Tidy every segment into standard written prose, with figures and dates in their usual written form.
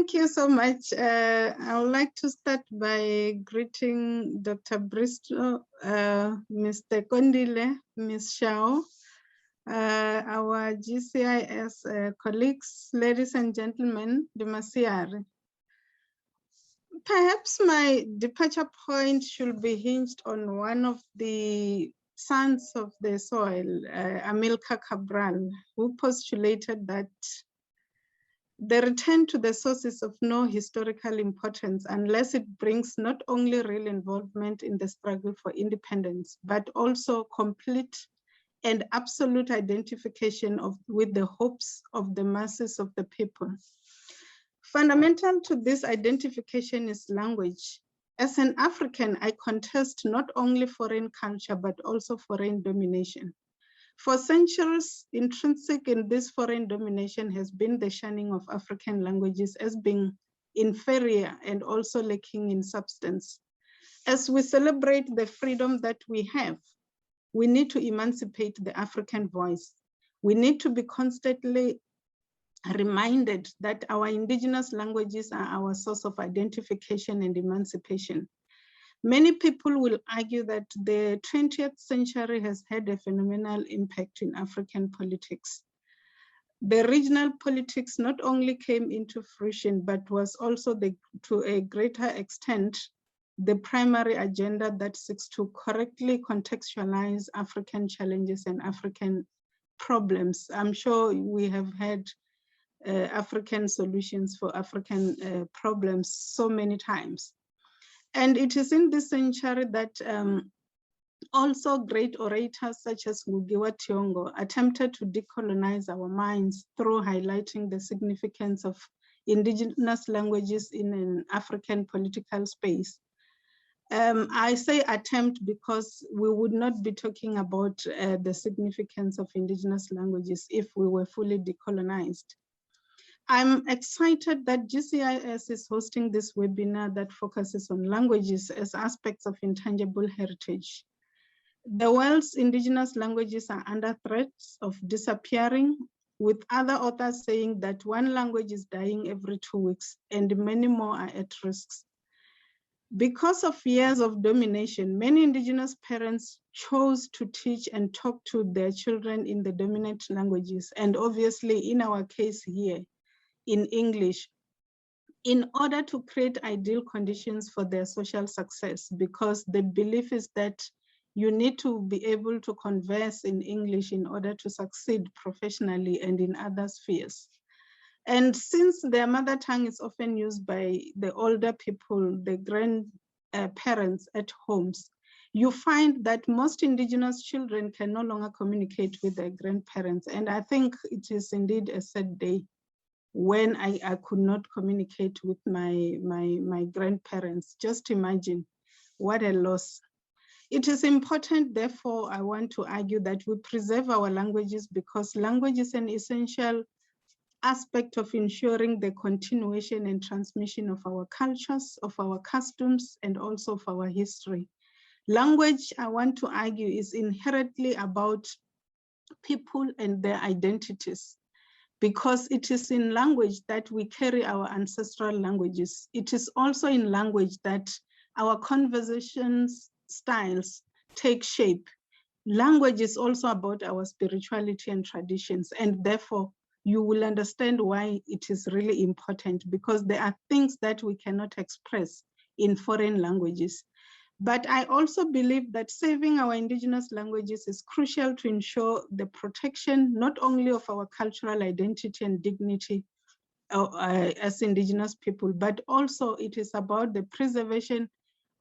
Thank you so much. I would like to start by greeting Dr. Bristow, Mr. Kondile, Ms. Shao, our GCIS colleagues, ladies and gentlemen, the Masiari. Perhaps my departure point should be hinged on one of the sons of the soil, Amilcar Cabral, who postulated that the return to the sources of no historical importance unless it brings not only real involvement in the struggle for independence, but also complete and absolute identification with the hopes of the masses of the people. Fundamental to this identification is language. As an African, I contest not only foreign culture, but also foreign domination. For centuries, intrinsic in this foreign domination has been the shunning of African languages as being inferior and also lacking in substance. As we celebrate the freedom that we have, we need to emancipate the African voice. We need to be constantly reminded that our indigenous languages are our source of identification and emancipation. Many people will argue that the 20th century has had a phenomenal impact in African politics. The regional politics not only came into fruition, but was also to a greater extent the primary agenda that seeks to correctly contextualize African challenges and African problems. I'm sure we have had African solutions for African problems so many times. And it is in this century that also great orators such as Ngugi wa Thiong'o attempted to decolonize our minds through highlighting the significance of indigenous languages in an African political space. I say attempt because we would not be talking about the significance of indigenous languages if we were fully decolonized. I'm excited that GCIS is hosting this webinar that focuses on languages as aspects of intangible heritage. The world's indigenous languages are under threat of disappearing, with other authors saying that one language is dying every 2 weeks and many more are at risk. Because of years of domination, many indigenous parents chose to teach and talk to their children in the dominant languages, and obviously in our case here, in English, in order to create ideal conditions for their social success, because the belief is that you need to be able to converse in English in order to succeed professionally and in other spheres. And since their mother tongue is often used by the older people, the grandparents at homes, you find that most indigenous children can no longer communicate with their grandparents. And I think it is indeed a sad day when I could not communicate with my grandparents. Just imagine what a loss. It is important, therefore, I want to argue that we preserve our languages, because language is an essential aspect of ensuring the continuation and transmission of our cultures, of our customs, and also of our history. Language, I want to argue, is inherently about people and their identities, because it is in language that we carry our ancestral languages. It is also in language that our conversations styles take shape. Language is also about our spirituality and traditions, and therefore you will understand why it is really important, because there are things that we cannot express in foreign languages. But I also believe that saving our indigenous languages is crucial to ensure the protection not only of our cultural identity and dignity as indigenous people, but also it is about the preservation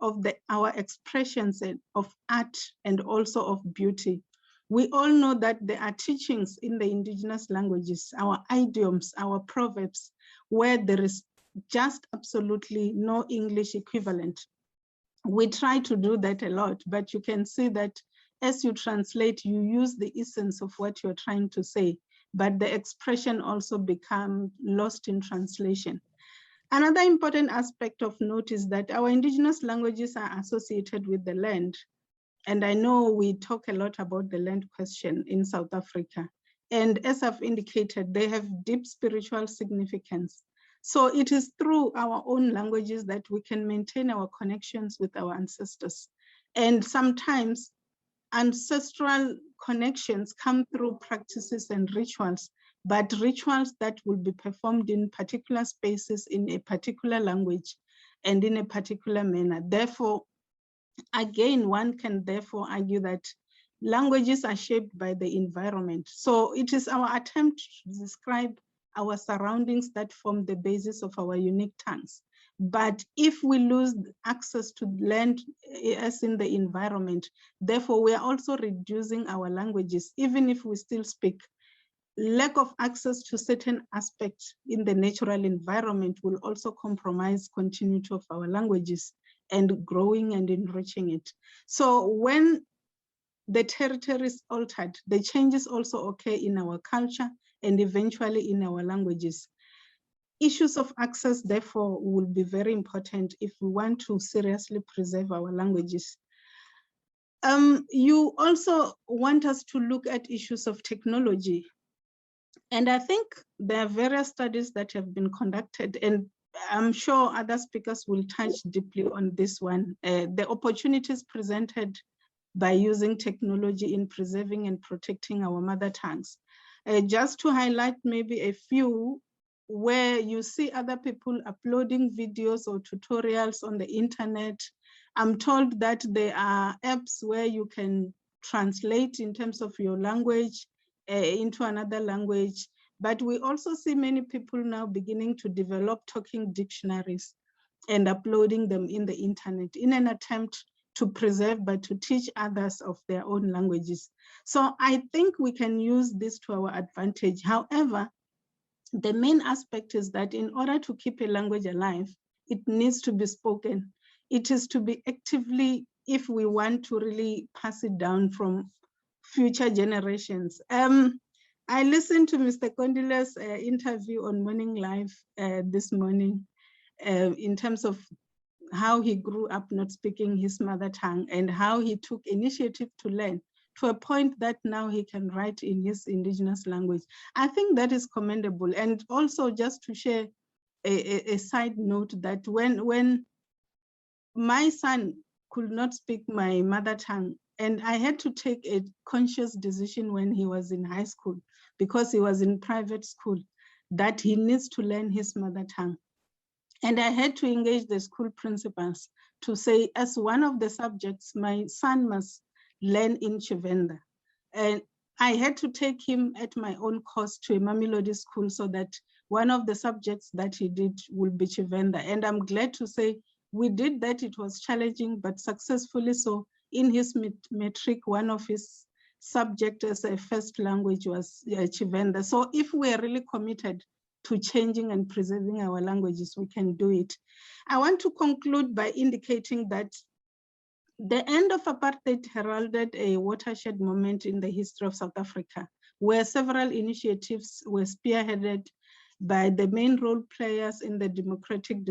of our expressions of art and also of beauty. We all know that there are teachings in the indigenous languages, our idioms, our proverbs, where there is just absolutely no English equivalent. We try to do that a lot, but you can see that as you translate, you use the essence of what you're trying to say, but the expression also becomes lost in translation. Another important aspect of note is that our indigenous languages are associated with the land. And I know we talk a lot about the land question in South Africa. And as I've indicated, they have deep spiritual significance. So it is through our own languages that we can maintain our connections with our ancestors. And sometimes ancestral connections come through practices and rituals, but rituals that will be performed in particular spaces in a particular language and in a particular manner. Therefore, again, one can therefore argue that languages are shaped by the environment. So it is our attempt to describe our surroundings that form the basis of our unique tongues. But if we lose access to land as in the environment, therefore we are also reducing our languages, even if we still speak. Lack of access to certain aspects in the natural environment will also compromise continuity of our languages and growing and enriching it. So when the territory is altered, the changes also occur in our culture and eventually in our languages. Issues of access, therefore, will be very important if we want to seriously preserve our languages. You also want us to look at issues of technology. And I think there are various studies that have been conducted, and I'm sure other speakers will touch deeply on this one. The opportunities presented by using technology in preserving and protecting our mother tongues. Just to highlight maybe a few, where you see other people uploading videos or tutorials on the internet. I'm told that there are apps where you can translate in terms of your language into another language. But we also see many people now beginning to develop talking dictionaries and uploading them in the internet in an attempt to preserve, but to teach others of their own languages. So I think we can use this to our advantage. However, the main aspect is that in order to keep a language alive, it needs to be spoken. It is to be actively, if we want to really pass it down from future generations. I listened to Mr. Kondile's interview on Morning Live this morning in terms of how he grew up not speaking his mother tongue and how he took initiative to learn to a point that now he can write in his indigenous language. I think that is commendable. And also just to share a side note that when my son could not speak my mother tongue, and I had to take a conscious decision when he was in high school, because he was in private school, that he needs to learn his mother tongue. And I had to engage the school principals to say, as one of the subjects, my son must learn in Chivenda. And I had to take him at my own cost to a Mamelodi school so that one of the subjects that he did will be Chivenda. And I'm glad to say we did that. It was challenging, but successfully so. In his matric, one of his subjects as a first language was Chivenda. So if we're really committed to changing and preserving our languages, we can do it. I want to conclude by indicating that the end of apartheid heralded a watershed moment in the history of South Africa, where several initiatives were spearheaded by the main role players in the democratic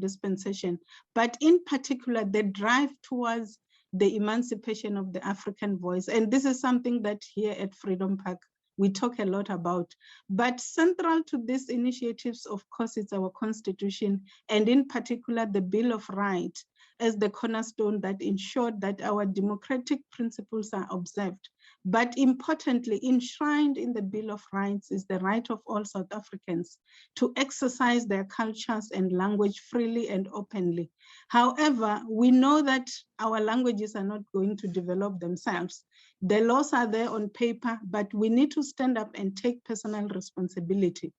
dispensation, but in particular, the drive towards the emancipation of the African voice. And this is something that here at Freedom Park, we talk a lot about. But central to these initiatives, of course, is our constitution, and in particular, the Bill of Rights as the cornerstone that ensured that our democratic principles are observed. But importantly, enshrined in the Bill of Rights is the right of all South Africans to exercise their cultures and language freely and openly. However, we know that our languages are not going to develop themselves. The laws are there on paper, but we need to stand up and take personal responsibility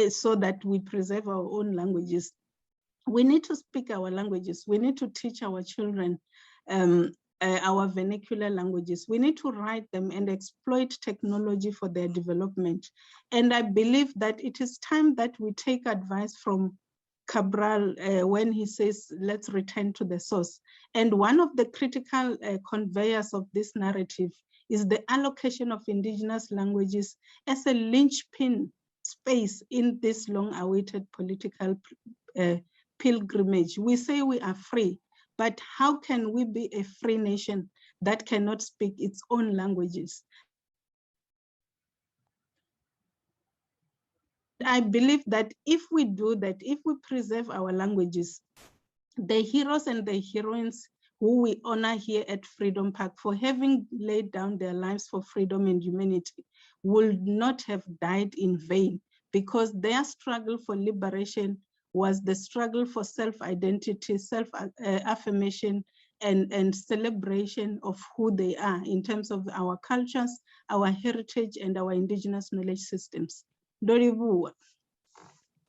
so that we preserve our own languages. We need to speak our languages. We need to teach our children our vernacular languages. We need to write them and exploit technology for their development. And I believe that it is time that we take advice from Cabral when he says, let's return to the source. And one of the critical conveyors of this narrative is the allocation of indigenous languages as a linchpin space in this long-awaited political pilgrimage. We say we are free, but how can we be a free nation that cannot speak its own languages? I believe that if we do that, if we preserve our languages, the heroes and the heroines who we honor here at Freedom Park for having laid down their lives for freedom and humanity will not have died in vain, because their struggle for liberation was the struggle for self-identity, self-affirmation, and celebration of who they are in terms of our cultures, our heritage, and our indigenous knowledge systems. Doribu.